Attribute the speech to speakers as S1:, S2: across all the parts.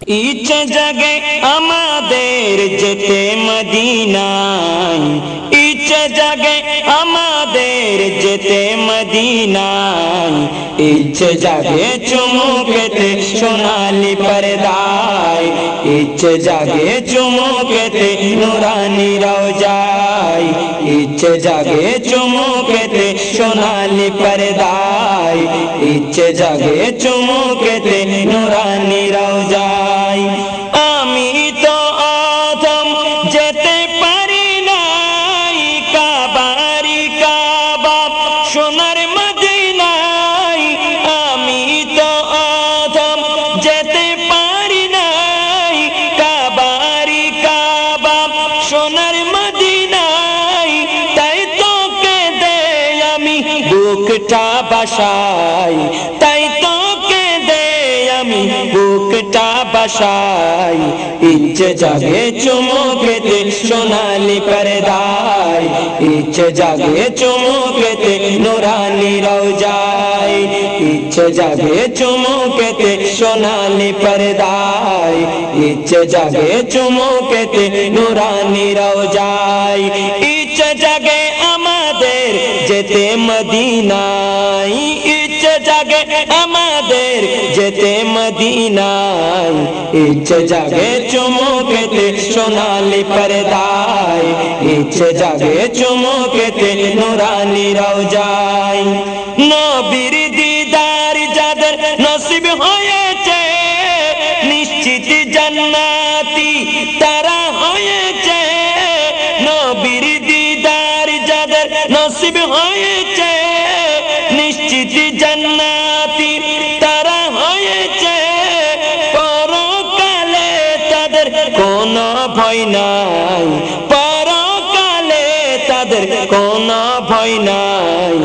S1: ইচ্ছে জাগে আমাদের যেতে মদিনায়, ইচ্ছে জাগে আমাদের যেতে মদিনায়, ইচ্ছে জাগে চুমু খেতে সোনালি পর্দায়, ইচ্ছে জাগে চুমু খেতে নুরানি রওজায়, ইচ্ছে জাগে চুমু খেতে সোনালি পর্দায়, ইচ্ছে জাগে চুমু খেতে নুরানি রওজায়। আমি তো আদম যেতে পারি নাই, কাবারি কাবা সোনার মদিনায়, আমি তো আদম যেতে পারি নাই, কাবারি কাবা সোনার মদিনায়, তাই তোকে দে আমি বুকটা বাসাই, তাই তোকে দে আমি বুকটা বাসাই, ইচ্ছে জাগে চুমু খেতে সোনালি পর্দায়, ইচ্ছে জাগে চুমু খেতে নুরানি রওজায়, ইচ্ছে জাগে চুমু খেতে সোনালি পর্দায়, ইচ্ছে জাগে চুমু খেতে নুরানি রওজায়, ইচ্ছে জাগে আমাদের যেতে মদিনায়, ইচ্ছে জাগে আমাদের যেতে মদিনায়, ইচ্ছে জাগে চুমু খেতে সোনালি পর্দায়, ইচ্ছে জাগে চুমু খেতে নুরানি রওজায়। নবীর দিদার যাদের নসিব হয়েছে, নিশ্চিত জান্নাতি তারা হয়েছে, নবীর দিদার যাদের নসিব হয়েছে, নিশ্চিত জান্নাতি তারা হয়েছে, পরকালে তাদের কোনো ভয় নাই, পরকালে তাদের কোনো ভয় নাই,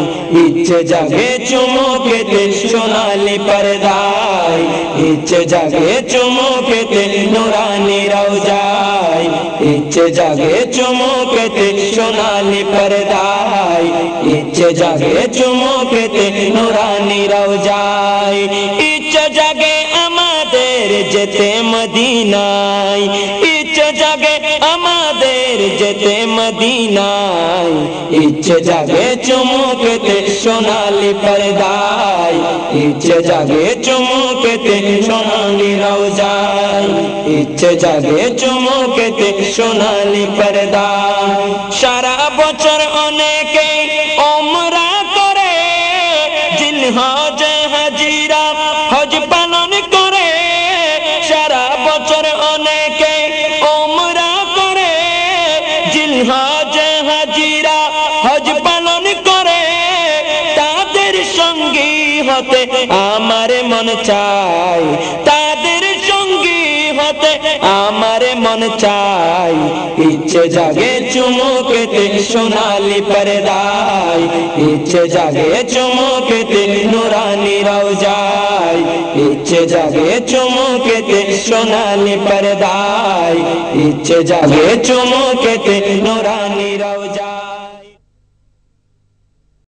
S1: ইচ্ছে জাগে চুমু খেতে সোনালি পর্দায়, ইচ্ছে জাগে চুমু খেতে নুরানি রওজায়, ইচ্ছে জাগে চুমু খেতে সোনালি পর্দায়, ইচ্ছে জাগে চুমু খেতে নুরানি রওজায়, ইচ্ছে জাগে আমাদের যেতে মদিনায়, ইচ্ছে জাগে আমাদের যেতে মদিনায়, ইচ্ছে জাগে চুমু খেতে সোনালি পর্দায়, ইচ্ছে জাগে চুমু খেতে সোনালি রওজায়, ইচ্ছে জাগে চুমু খেতে সোনালি পর্দায়। সারা বছর অনেকে ওমরা করে, জিলহজ হাজিরা হজ পালন করে, সারা বছর অনেকে ওমরা করে, জিলহজ হাজিরা হজ পালন করে, তাদের সঙ্গী হতে আমার মন চাই, তাদের সঙ্গী হতে আমার মন চাই, ইচ্ছে জাগে চুমু খেতে সোনালি পর্দায়, ইচ্ছে জাগে চুমু খেতে নুরানি রওজায়, ইচ্ছে জাগে চুমু খেতে সোনালি পর্দায়, ইচ্ছে জাগে চুমু খেতে নুরানি রওজায়।